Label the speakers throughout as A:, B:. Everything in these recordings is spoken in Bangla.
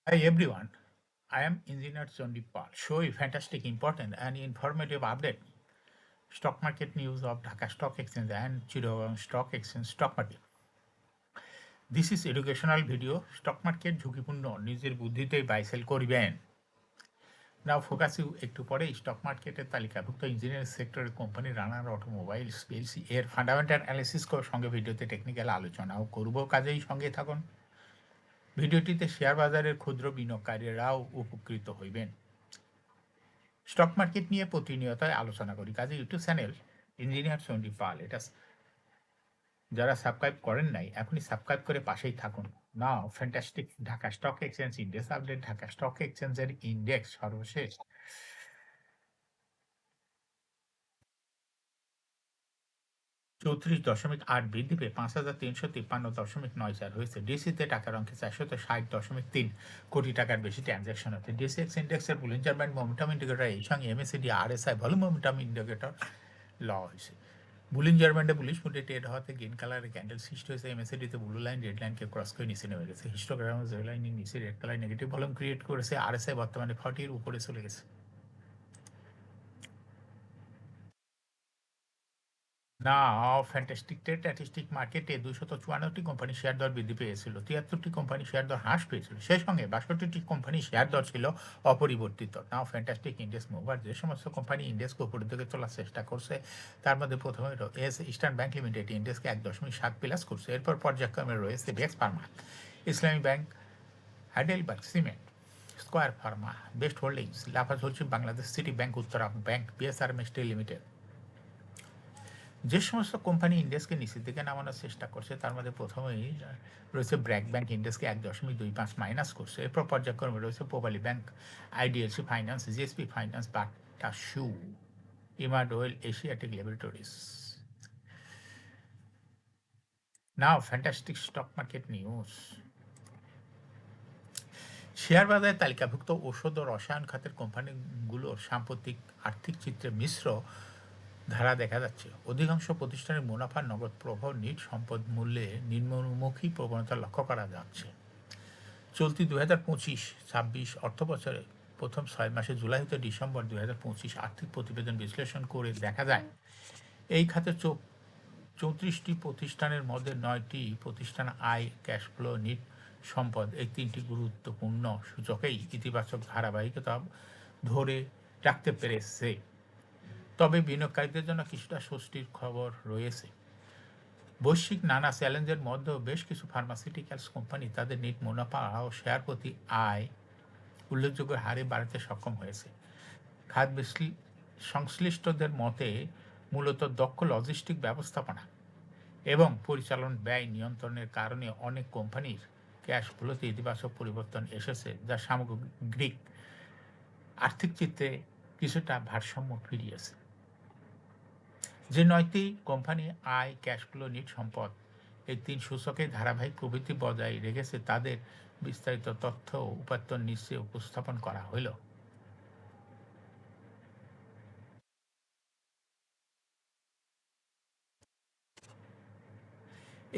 A: Hi everyone, I am Engineer Chandeep Pal. Show a fantastic, important and informative update. Stock market news of Dhaka Stock Exchange and Chittagong Stock Exchange stock market. This is educational video. Stock market ঝুঁকিপূর্ণ নিজের বুদ্ধিতেই বাই সেল করিবেন। নাও ফোকাস একটু পরে স্টক মার্কেটের তালিকাভুক্ত ইঞ্জিনিয়ারিং সেক্টরের কোম্পানি রানার অটোমোবাইল পিএলসি এর ফান্ডামেন্টাল অ্যানালিসিস সঙ্গে ভিডিওতে টেকনিক্যাল আলোচনাও করব, কাজেই সঙ্গে থাকুন। ভিডিওটিতে শেয়ার বাজারের ক্ষুদ্র বিনিয়োগকারীরাও উপকৃত হইবেন। স্টক মার্কেট নিয়ে প্রতিনিয়তই আলোচনা করি, কাজে ইউটিউব চ্যানেল ইঞ্জিনিয়ার চণ্ডী পাল এটা যারা সাবস্ক্রাইব করেন নাই এখনই সাবস্ক্রাইব করে পাশেই থাকুন। Now fantastic Dhaka stock exchange index update. Dhaka stock এক্সচেঞ্জের ইন্ডেক্স সর্বশেষ 34.8 বৃদ্ধি পেয়ে 5,353.94 হয়েছে। ডিসিতে টাকার অঙ্কে 460.3 কোটি টাকার বেশি ট্রানজ্যাকশন হচ্ছে। ডিসিএক্স ইন্ডেক্সের বুলিঞ্জার ব্যান্ড মোমেন্টাম ইন্ডিকেটর এই সঙ্গে MACD RSI volume momentum indicator ল হয়েছে। বুলিঞ্জার ব্যান্ডে বুলিশ মুডে ট্রেড হওয়াতে গ্রিন কালারের ক্যান্ডেল সৃষ্টি হয়েছে। এমএসিডিতে ব্লু লাইন রেড লাইনকে ক্রস করে নিচে নেমে গেছে। হিস্টোগ্রামে জেড লাইনের নিচে red colour negative volume create করেছে। আরএসআই বর্তমানে 40 এর উপরে চলে গেছে। নাও ফ্যান্টাস্টিক স্ট্যাটিস্টিক মার্কেটে 254টি কোম্পানি শেয়ার দর বৃদ্ধি পেয়েছিল, 73টি কোম্পানি শেয়ার দর হ্রাস পেয়েছিল, সেই সঙ্গে 62টি কোম্পানি শেয়ার দর ছিল অপরিবর্তিত। নাও ফ্যান্টাস্টিক ইন্ডেক্স মুভার যে সমস্ত কোম্পানি ইন্ডেক্সকে উপরের দিকে তোলার চেষ্টা করছে তার মধ্যে প্রথমে রয়েছে ইস্টার্ন ব্যাংক লিমিটেড, ইন্ডেক্সকে 1.7 প্লাস করছে। এরপর পর্যায়ক্রমে রয়েছে Bex pharma, Islami bank, Heidelberg cement, square pharma, best holdings, Lafarge হচ্ছে Bangladesh city bank, Uttara bank, BSRM steel limited. যে সমস্ত কোম্পানি ইন্ডেক্সকে নিচের দিকে নামানোর চেষ্টা করছে তার মধ্যে প্রথমেই রয়েছে ব্র্যাক ব্যাংক, ইন্ডেক্সকে 1.25 মাইনাস করছে। এরপর পর্যায়ক্রমে রয়েছে Pubali bank, IDLC finance, GSP finance, Bata shoe, ইমাড oil, Asiatic laboratories. Now fantastic stock market news. Share বাজারে তালিকাভুক্ত ঔষধ ও রসায়ন খাতের কোম্পানিগুলোর সাম্প্রতিক আর্থিক চিত্রে মিশ্র ধারা দেখা যাচ্ছে। অধিকাংশ প্রতিষ্ঠানের মুনাফার নগদ প্রবাহ নিট সম্পদ মূল্যে নিম্নমুখী প্রবণতা লক্ষ্য করা যাচ্ছে। চলতি 2025-26 অর্থবছরে প্রথম 6 মাসে জুলাই হতে ডিসেম্বর 2025 আর্থিক প্রতিবেদন বিশ্লেষণ করে দেখা যায় এই খাতে 34টি প্রতিষ্ঠানের মধ্যে 9টি প্রতিষ্ঠান আয়, ক্যাশ ফ্লো, নিট সম্পদ এই 3টি গুরুত্বপূর্ণ সূচকেই ইতিবাচক ধারাবাহিকতা ধরে রাখতে পেরেছে। তবে বিনিয়োগকারীদের জন্য কিছুটা স্বস্তির খবর রয়েছে। বৈশ্বিক নানা চ্যালেঞ্জের মধ্যেও বেশ কিছু ফার্মাসিউটিক্যালস কোম্পানি তাদের নিট মুনাফা ও শেয়ার প্রতি আয় উল্লেখযোগ্য হারে বাড়াতে সক্ষম হয়েছে। খাত সংশ্লিষ্টদের মতে মূলত দক্ষ লজিস্টিক ব্যবস্থাপনা এবং পরিচালন ব্যয় নিয়ন্ত্রণের কারণে অনেক কোম্পানির ক্যাশ ফ্লোতে ইতিবাচক পরিবর্তন এসেছে, যা সামগ্রিক আর্থিক চিত্রে কিছুটা ভারসাম্য ফিরিয়েছে। যে 9টি কোম্পানি আয়, ক্যাশ ফ্লো, নিট সম্পদ এই 3 সূচকে ধারাবাহিক প্রবৃদ্ধি বজায় রেখেছে তাদের বিস্তারিত তথ্য উপাত্ত নিচে উপস্থাপন করা হইল।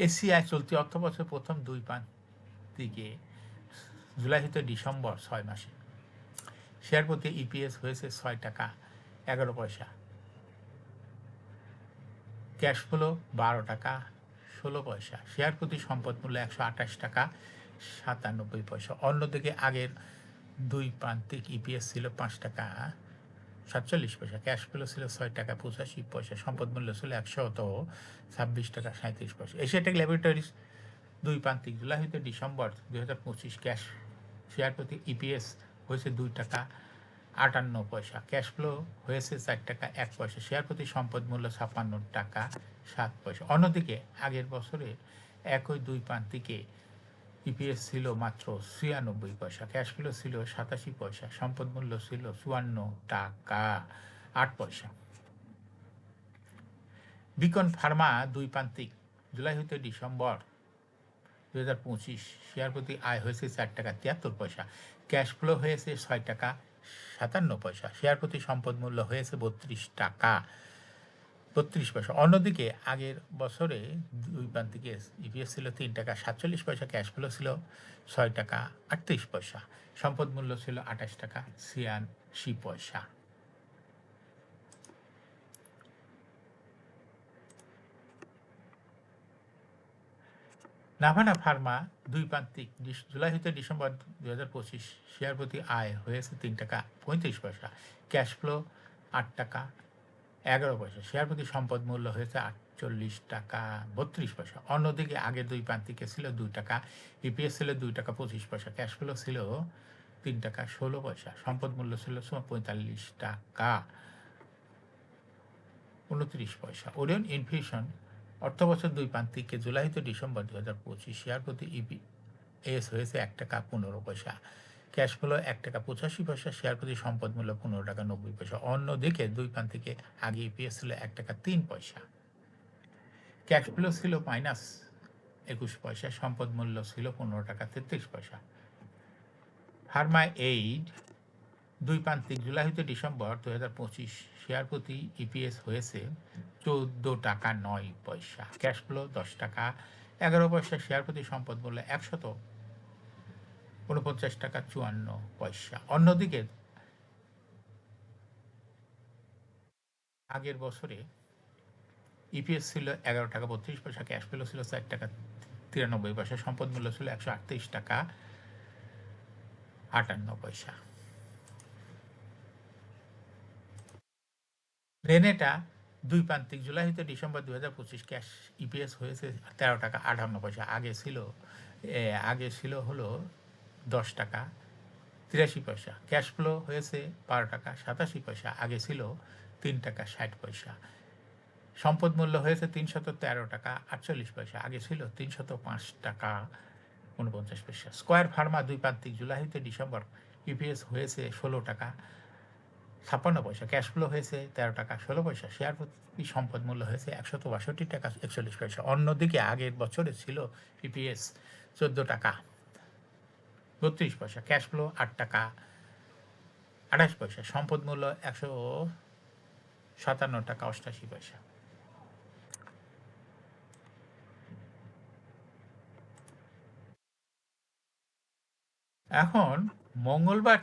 A: এসিআই চলতি অর্থবছর প্রথম 2 দিকে জুলাই হতে ডিসেম্বর 6 মাসে শেয়ার প্রতি ইপিএস হয়েছে 6 টাকা 11 পয়সা, ক্যাশ ফ্লো 12 টাকা 16 পয়সা, শেয়ার প্রতি সম্পদ মূল্য 128 টাকা 97 পয়সা। অন্যদিকে আগের 2 প্রান্তিক ইপিএস ছিল 5 টাকা 47 পয়সা, ক্যাশ ফ্লো ছিল 6 টাকা 85 পয়সা, সম্পদ মূল্য ছিল 126 টাকা 37 পয়সা। এশিয়াটিক ল্যাবরেটরিজ 2 প্রান্তিক জুলাই হতে ডিসেম্বর 2025 ক্যাশ শেয়ার প্রতি ইপিএস হয়েছে 2 টাকা 58 পয়সা, ক্যাশ ফ্লো হয়েছে 4 টাকা 1 পয়সা, শেয়ার প্রতি সম্পদ মূল্য 56 টাকা 7 পয়সা। অন্যদিকে আগের বছরে একই 2 প্রান্তিকে ইপিএস ছিল মাত্র 96 পয়সা, ক্যাশ ফ্লো ছিল 87 পয়সা, সম্পদ মূল্য ছিল 54 টাকা 8 পয়সা। বিকন ফার্মা 2 প্রান্তিক জুলাই হতে ডিসেম্বর 2025 শেয়ার প্রতি আয় হয়েছে 4 টাকা 73 পয়সা, ক্যাশ ফ্লো হয়েছে 6 টাকা 57 পয়সা, শেয়ার প্রতি সম্পদ মূল্য হয়েছে 32 টাকা 32 পয়সা। অন্যদিকে আগের বছরে দুই প্রান্তিকে ইপিএস ছিল 3 টাকা 47 পয়সা, ক্যাশ ফ্লো ছিল 6 টাকা 38 পয়সা, সম্পদ মূল্য ছিল 28 টাকা 86 পয়সা। নাভানা ফার্মা দুই প্রান্তিক জুলাই হতে ডিসেম্বর 2025 শেয়ার প্রতি আয় হয়েছে 3 টাকা 35 পয়সা, ক্যাশ ফ্লো 8 টাকা 11 পয়সা, শেয়ার প্রতি সম্পদ মূল্য হয়েছে 48 টাকা 32 পয়সা। অন্যদিকে আগে দুই প্রান্তিকে ছিল 2 টাকা, ইপিএস ছিল 2 টাকা 25 পয়সা, ক্যাশ ফ্লো ছিল 3 টাকা 16 পয়সা, সম্পদ মূল্য ছিল 45 টাকা 29 পয়সা। ওরিয়ন ইনফিউশন অর্থবছর দুই প্রান্তিকে জুলাই হতে ডিসেম্বর 2025 শেয়ার প্রতি ইপিএস হয়েছে 1 টাকা 15 পয়সা, ক্যাশ ফ্লো 1 টাকা 85 পয়সা, শেয়ার প্রতি সম্পদ মূল্য 15 টাকা 90 পয়সা। অন্যদিকে দুই প্রান্তিকে আগে ইপিএস ছিল 1 টাকা 3 পয়সা, ক্যাশ ফ্লো ছিল -21 পয়সা, সম্পদ মূল্য ছিল 15 টাকা 33 পয়সা। ফার্মা এইড দুই প্রান্তিক জুলাই হতে ডিসেম্বর 2025 শেয়ার প্রতি ইপিএস হয়েছে 14 টাকা 9 পয়সা, ক্যাশ ফ্লো 10 টাকা 11 পয়সা, শেয়ার প্রতি সম্পদ মূল্য 149 টাকা 54 পয়সা। অন্যদিকে আগের বছরে ইপিএস ছিল 11 টাকা 32 পয়সা, ক্যাশ ফ্লো ছিল 4 টাকা 93 পয়সা, সম্পদ মূল্য ছিল 138 টাকা 58 পয়সা। রেনেটা দুই প্রান্তিক জুলাই হতে ডিসেম্বর 2025 ক্যাশ ইপিএস হয়েছে 13 টাকা 58 পয়সা, আগে ছিল হলো 10 টাকা 83 পয়সা, ক্যাশ ফ্লো হয়েছে 12 টাকা 87 পয়সা, আগে ছিল 3 টাকা 60 পয়সা, সম্পদ মূল্য হয়েছে 313 টাকা 48 পয়সা, আগে ছিল 305 টাকা 49 পয়সা। স্কয়ার ফার্মা দুই প্রান্তিক জুলাই হতে ডিসেম্বর ইপিএস হয়েছে 16 টাকা 56 পয়সা, ক্যাশ ফ্লো হয়েছে 13 টাকা 16 পয়সা, শেয়ার প্রতি সম্পদ মূল্য হয়েছে 162 টাকা 41 পয়সা। অন্যদিকে আগের বছরে ছিল ইপিএস 14 টাকা 32 পয়সা, ক্যাশ ফ্লো 8 টাকা 28 পয়সা, সম্পদ মূল্য 157 টাকা 88 পয়সা। এখন মঙ্গলবার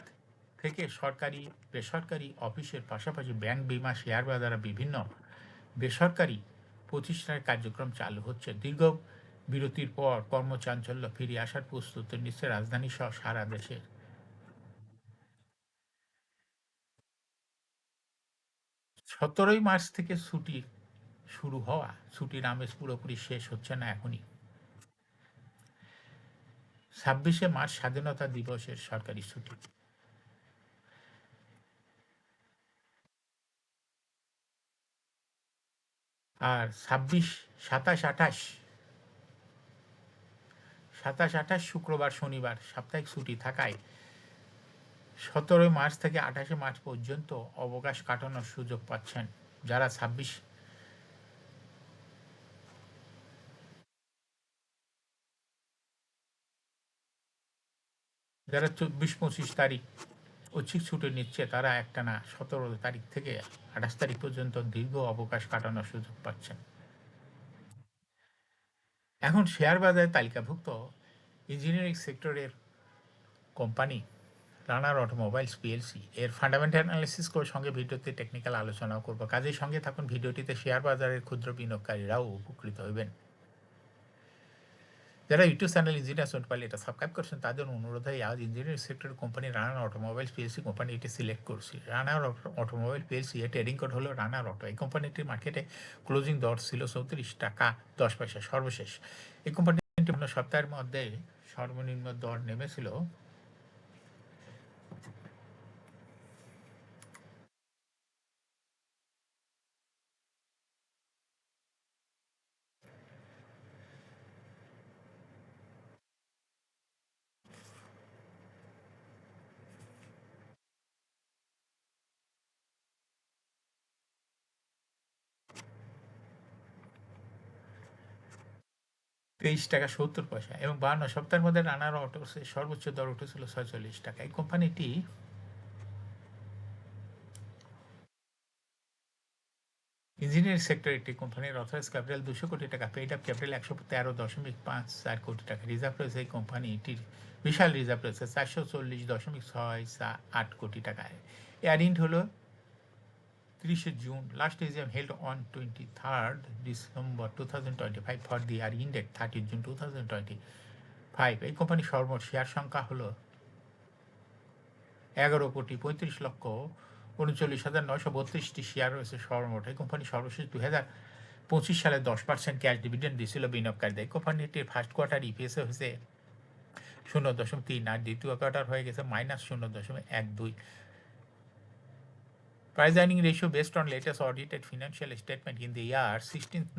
A: থেকে সরকারি বেসরকারি অফিসের পাশাপাশি ব্যাংক, বিমা, শেয়ার বাজার, বিভিন্ন বেসরকারি প্রতিষ্ঠানের কার্যক্রম চালু হচ্ছে। দীর্ঘ বিরতির পর কর্মচাঞ্চল্য ফিরে আসার প্রস্তুতি নিচ্ছে রাজধানী সহ সারা দেশে। 17 মার্চ থেকে ছুটি শুরু হওয়া ছুটির আমেজ পুরোপুরি শেষ হচ্ছে না এখনই। 26 মার্চ স্বাধীনতা দিবসের সরকারি ছুটি, আর 27, 27, 28 শুক্রবার শনিবার সাপ্তাহিক ছুটি থাকায় 17 মার্চ থেকে 28 মার্চ পর্যন্ত অবকাশ কাটানোর সুযোগ পাচ্ছেন যারা 24-25 তারিখ ঐচ্ছিক ছুটি নিচ্ছে, তারা একটানা 17 তারিখ থেকে 28 তারিখ পর্যন্ত দীর্ঘ অবকাশ কাটানোর সুযোগ পাচ্ছেন। এখন শেয়ার বাজারে তালিকাভুক্ত ইঞ্জিনিয়ারিং সেক্টরের কোম্পানি রানার অটোমোবাইলস পিএলসি এর ফান্ডামেন্টাল অ্যানালিসিস করে সঙ্গে ভিডিওতে টেকনিক্যাল আলোচনাও করব। কাজের সঙ্গে থাকুন ভিডিওটিতে, শেয়ার বাজারের ক্ষুদ্র বিনিয়োগকারীরাও উপকৃত হবেন। যারা ইউটিউব চ্যানেল ইঞ্জিনিয়ার শুনতে পারলে এটা সাবস্ক্রাইব করছেন, তাদের অনুরোধে আজ ইঞ্জিনিয়ারিং সেক্টরের কোম্পানি রানার অটোমোবাইলস পিএলসি কোম্পানি এটি সিলেক্ট করছি। রানার অটোমোবাইল পিএলসি এর ট্রেডিং কোড হলো রানার অটো। এই কোম্পানিটির মার্কেটে ক্লোজিং দর ছিল 34 টাকা 10 পয়সা সর্বশেষ। এই কোম্পানিটি সপ্তাহের মধ্যে সর্বনিম্ন দর নেমেছিল 23 টাকা 70 পয়সা এবং 52 সপ্তাহের মধ্যে রানার অটো সর্বোচ্চ দর উঠেছিল 46 টাকা। এই কোম্পানিটি ইঞ্জিনিয়ারিং সেক্টর একটি কোম্পানির অথরাইজ ক্যাপিটাল 200 কোটি টাকা, পেইড আপ ক্যাপিটাল 113.54 কোটি টাকা, রিজার্ভ রয়েছে এই কোম্পানিটির বিশাল রিজার্ভ রয়েছে 440.68 কোটি টাকায়। এয়ার ইন্ড হলো 30 June, last exam held on 23rd December 2025 for the year ended 30 June 2025। এই কোম্পানির সর্বমোট শেয়ার সংখ্যা হলো 11,35,39,932টি শেয়ার রয়েছে সর্বমোট। এই কোম্পানি সর্বশেষ 2025 সালে 10% ক্যাশ ডিভিডেন্ড দিয়েছিল বিনিয়োগকারীদের। এই কোম্পানিটির ফার্স্ট কোয়ার্টার ইপিএসে হয়েছে 0.3 আর দ্বিতীয় কোয়ার্টার হয়ে গেছে -0.12। Price earning ratio based on latest audited financial statement in the year 16th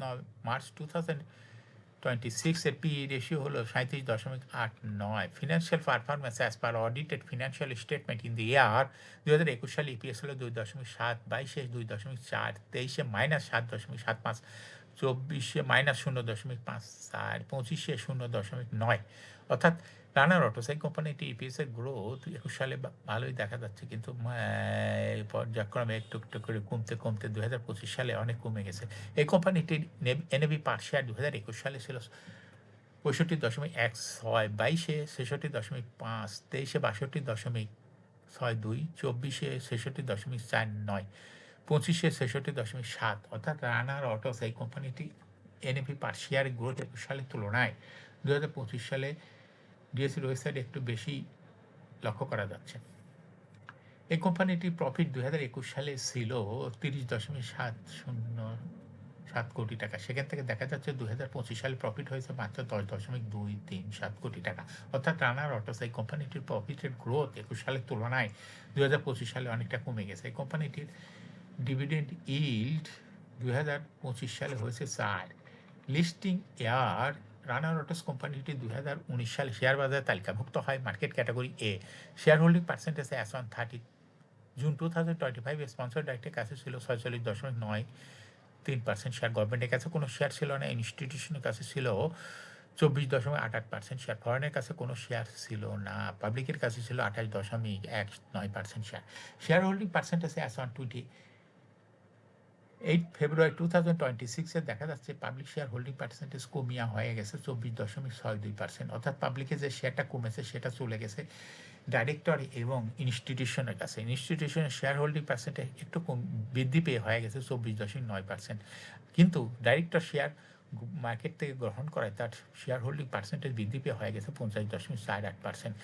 A: March 2026 এর PE রেশিও হলো 37.89। Financial performance as per audited financial statement in the year 2021 সালে ইপিএস হলো 2.7, 22-এ 2.4, 23-এ -7.75, 24-এ -0.54, 25-এ 0.9। অর্থাৎ রানার অটোস এই কোম্পানিটি ইপিএসের গ্রোথ 21 সালে ভালোই দেখা যাচ্ছে, কিন্তু পর্যায়ক্রমে একটু একটু করে কমতে কমতে 2025 সালে অনেক কমে গেছে। এই কোম্পানিটির এনএভি পার শেয়ার 2021 সালে ছিল 65.16, 22-এ 66.5, 23-এ 62.62, 24-এ 66.49, 25-এ 66.7। অর্থাৎ রানার অটোস এই কোম্পানিটি এনএভি পার শেয়ার গ্রোথ 21 সালের তুলনায় 2025 সালে ডিএসসির ওয়েবসাইটে একটু বেশি লক্ষ্য করা যাচ্ছে। এই কোম্পানিটির প্রফিট 2021 সালে ছিল 30.707 কোটি টাকা। সেখান থেকে দেখা যাচ্ছে 2025 সালে প্রফিট হয়েছে মাত্র 10.237 কোটি টাকা। অর্থাৎ রানার অটোস এই কোম্পানিটির প্রফিটের গ্রোথ 21 সালের তুলনায় 2025 সালে অনেকটা কমে গেছে। এই কোম্পানিটির ডিভিডেন্ড ইল্ড 2025 সালে হয়েছে 4। লিস্টিং এয়ার রানার অটোস কোম্পানিটি 2019 সালে শেয়ার বাজারে তালিকাভুক্ত হয় market category A. Share holding percentage as on 30 June 2025 sponsor ডাইরেক্টের কাছে ছিল 46.93%। শেয়ার গভর্নমেন্টের কাছে কোনো শেয়ার ছিল না। ইনস্টিটিউশনের কাছে ছিল 24.88% শেয়ার। ফরেনের কাছে কোনো শেয়ার ছিল না। পাবলিকের কাছে ছিল 28.19% share. Share holding percentage as on 28 ফেব্রুয়ারি 2026 দেখা যাচ্ছে পাবলিক শেয়ার হোল্ডিং পার্সেন্টেজ কমিয়া হয়ে গেছে 24.62%। অর্থাৎ পাবলিকে যে শেয়ারটা কমেছে সেটা চলে গেছে ডাইরেক্টর এবং ইনস্টিটিউশনের কাছে। ইনস্টিটিউশনের শেয়ার হোল্ডিং পার্সেন্টেজ একটু বৃদ্ধি পেয়ে হয়ে গেছে 24.9%। কিন্তু ডাইরেক্টর শেয়ার মার্কেট থেকে গ্রহণ করায় তার শেয়ার হোল্ডিং পার্সেন্টেজ বৃদ্ধি পেয়ে হয়ে গেছে 50.48%।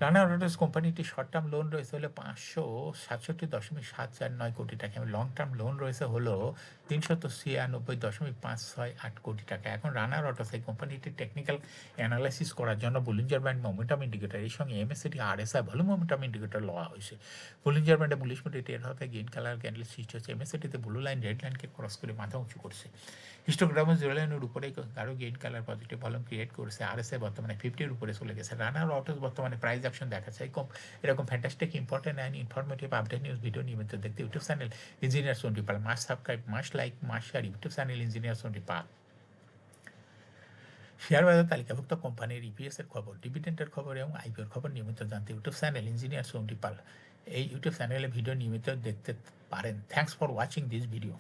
A: রানার অটোস কোম্পানিটি শর্ট টার্ম লোন রয়েছে হলো 567.749 কোটি টাকা এবং লং টার্ম লোন রয়েছে হলো 396.568 কোটি টাকা। এখন রানার অটোস এই কোম্পানিটির টেকনিক্যাল অ্যানালাইসিস করার জন্য বুলিঞ্জার ব্যান্ড মোমেন্টাম ইন্ডিকেটর এর সঙ্গে MSCD RSI volume momentum indicator লওয়া হয়েছে। বুলিঞ্জার ব্যান্ডে বুলিশ মোডে টের হতে গ্রিন কালার ক্যান্ডেল সৃষ্টি হচ্ছে। এমএসসিডিতে ব্লু লাইন রেড লাইনকে ক্রস করে মাথা উঁচু করছে। হিস্টোগ্রামে জিরো লাইনের উপরে গাঢ় green colour positive volume create করেছে। আরএসআই বর্তমানে 50-এর উপরে চলে গেছে। রানার অটোস বর্তমানে প্রাইস অ্যাকশন দেখাচ্ছে। এরকম fantastic important and informative update news video নিয়মিত দেখতে YouTube channel engineer Sonti Pal must subscribe, must like, must share YouTube channel engineer Sonti Pal. Share বাজার তালিকাভুক্ত কোম্পানির ইপিএসের খবর, ডিভিডেন্ডের খবর এবং আইপিওর খবর নিয়মিত জানতে ইউটিউব চ্যানেল ইঞ্জিনিয়ার সোন্টি পাল এই ইউটিউব চ্যানেলে ভিডিও নিয়মিত দেখতে পারেন। Thanks for watching this video.